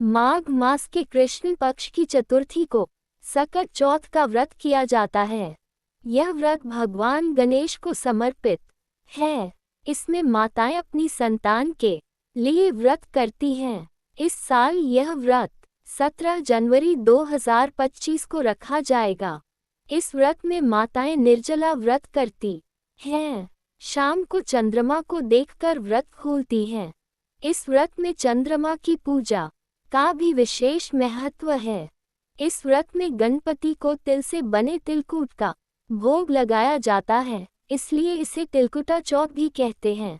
माघ मास के कृष्ण पक्ष की चतुर्थी को सकट चौथ का व्रत किया जाता है। यह व्रत भगवान गणेश को समर्पित है। इसमें माताएं अपनी संतान के लिए व्रत करती हैं। इस साल यह व्रत 17 जनवरी 2025 को रखा जाएगा। इस व्रत में माताएं निर्जला व्रत करती हैं। शाम को चंद्रमा को देखकर व्रत खोलती हैं। इस व्रत में चंद्रमा की पूजा का भी विशेष महत्व है। इस व्रत में गणपति को तिल से बने तिलकुट का भोग लगाया जाता है, इसलिए इसे तिलकुटा चौथ भी कहते हैं।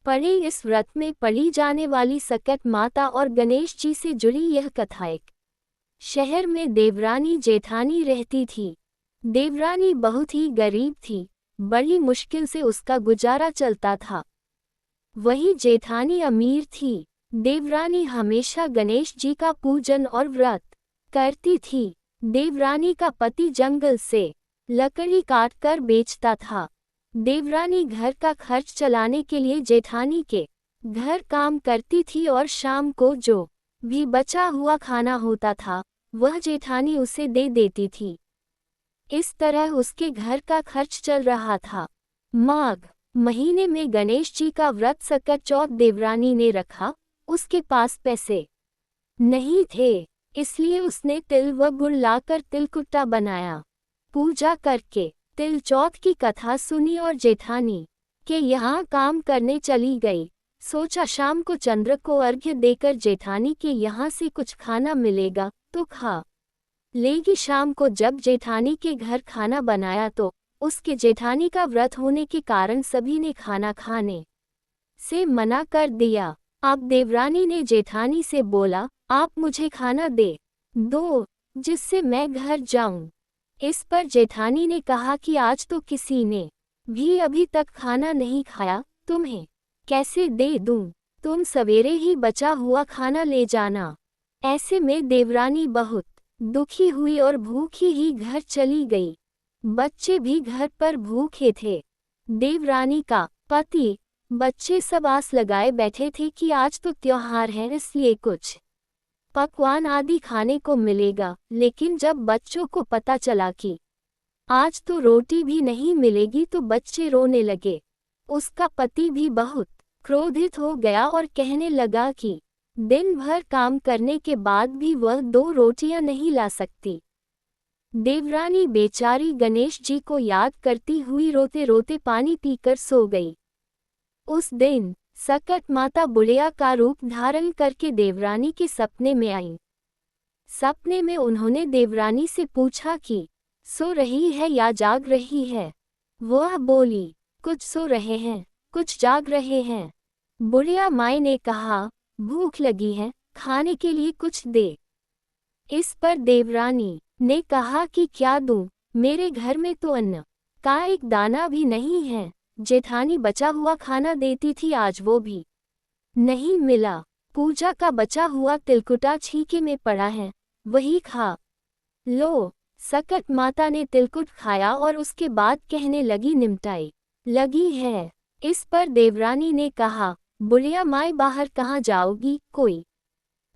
पढ़े इस व्रत में पढ़ी जाने वाली सकट माता और गणेश जी से जुड़ी यह कथा। एक शहर में देवरानी जेठानी रहती थी। देवरानी बहुत ही गरीब थी, बड़ी मुश्किल से उसका गुजारा चलता था। वही जेठानी अमीर थी। देवरानी हमेशा गणेश जी का पूजन और व्रत करती थी। देवरानी का पति जंगल से लकड़ी काटकर बेचता था। देवरानी घर का खर्च चलाने के लिए जेठानी के घर काम करती थी और शाम को जो भी बचा हुआ खाना होता था वह जेठानी उसे दे देती थी। इस तरह उसके घर का खर्च चल रहा था। माघ महीने में गणेश जी का व्रत सकट चौथ देवरानी ने रखा। उसके पास पैसे नहीं थे, इसलिए उसने तिल व गुड़ लाकर तिलकुट्टा बनाया। पूजा करके तिल चौथ की कथा सुनी और जेठानी के यहाँ काम करने चली गई। सोचा शाम को चंद्र को अर्घ्य देकर जेठानी के यहाँ से कुछ खाना मिलेगा तो खा लेगी। शाम को जब जेठानी के घर खाना बनाया तो उसके जेठानी का व्रत होने के कारण सभी ने खाना खाने से मना कर दिया। अब देवरानी ने जेठानी से बोला, आप मुझे खाना दे दो जिससे मैं घर जाऊं। इस पर जेठानी ने कहा कि आज तो किसी ने भी अभी तक खाना नहीं खाया, तुम्हें कैसे दे दूं? तुम सवेरे ही बचा हुआ खाना ले जाना। ऐसे में देवरानी बहुत दुखी हुई और भूखी ही घर चली गई। बच्चे भी घर पर भूखे थे। देवरानी का पति बच्चे सब आस लगाए बैठे थे कि आज तो त्योहार है, इसलिए कुछ पकवान आदि खाने को मिलेगा। लेकिन जब बच्चों को पता चला कि आज तो रोटी भी नहीं मिलेगी तो बच्चे रोने लगे। उसका पति भी बहुत क्रोधित हो गया और कहने लगा कि दिन भर काम करने के बाद भी वह 2 रोटियां नहीं ला सकती। देवरानी बेचारी गणेश जी को याद करती हुई रोते रोते पानी पीकर सो गई। उस दिन सकट माता बुढ़िया का रूप धारण करके देवरानी के सपने में आई। सपने में उन्होंने देवरानी से पूछा कि सो रही है या जाग रही है। वह बोली, कुछ सो रहे हैं, कुछ जाग रहे हैं। बुढ़िया माई ने कहा, भूख लगी है, खाने के लिए कुछ दे। इस पर देवरानी ने कहा कि क्या दूं, मेरे घर में तो अन्न का एक दाना भी नहीं है। जेठानी बचा हुआ खाना देती थी, आज वो भी नहीं मिला। पूजा का बचा हुआ तिलकुटा छीके में पड़ा है, वही खा लो। सकट माता ने तिलकुट खाया और उसके बाद कहने लगी, निमटाई लगी है। इस पर देवरानी ने कहा, बुढ़िया माई बाहर कहाँ जाओगी, कोई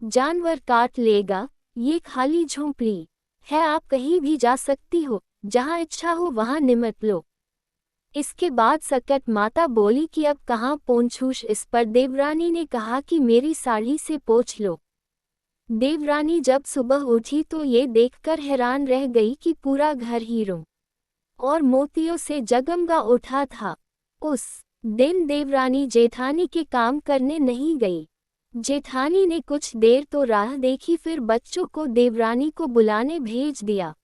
जानवर काट लेगा, ये खाली झोंपड़ी है, आप कहीं भी जा सकती हो, जहाँ इच्छा हो वहाँ निमट लो। इसके बाद सकट माता बोली कि अब कहाँ पोंछूश। इस पर देवरानी ने कहा कि मेरी साड़ी से पोंछ लो। देवरानी जब सुबह उठी तो ये देखकर हैरान रह गई कि पूरा घर हीरों और मोतियों से जगमगा उठा था। उस दिन देवरानी जेठानी के काम करने नहीं गई। जेठानी ने कुछ देर तो राह देखी, फिर बच्चों को देवरानी को बुलाने भेज दिया।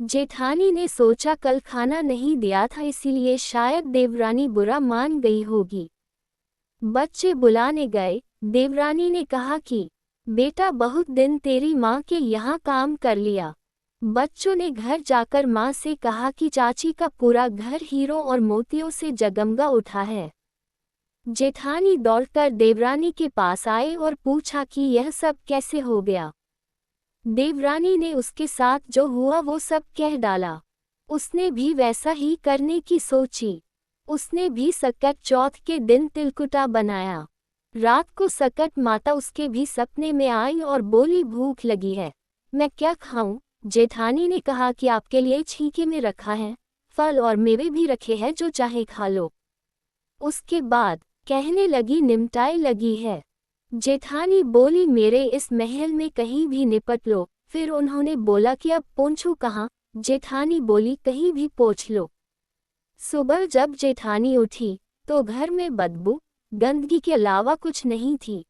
जेठानी ने सोचा कल खाना नहीं दिया था, इसीलिए शायद देवरानी बुरा मान गई होगी। बच्चे बुलाने गए। देवरानी ने कहा कि बेटा, बहुत दिन तेरी माँ के यहाँ काम कर लिया। बच्चों ने घर जाकर माँ से कहा कि चाची का पूरा घर हीरों और मोतियों से जगमगा उठा है। जेठानी दौड़कर देवरानी के पास आए और पूछा कि यह सब कैसे हो गया। देवरानी ने उसके साथ जो हुआ वो सब कह डाला। उसने भी वैसा ही करने की सोची। उसने भी सकट चौथ के दिन तिलकुटा बनाया। रात को सकट माता उसके भी सपने में आई और बोली, भूख लगी है, मैं क्या खाऊं? जेठानी ने कहा कि आपके लिए छीके में रखा है, फल और मेवे भी रखे हैं, जो चाहे खा लो। उसके बाद कहने लगी, निमटाई लगी है। जेठानी बोली, मेरे इस महल में कहीं भी निपट लो। फिर उन्होंने बोला कि अब पोंछू कहाँ? जेठानी बोली, कहीं भी पोंछ लो। सुबह जब जेठानी उठी तो घर में बदबू, गंदगी के अलावा कुछ नहीं थी।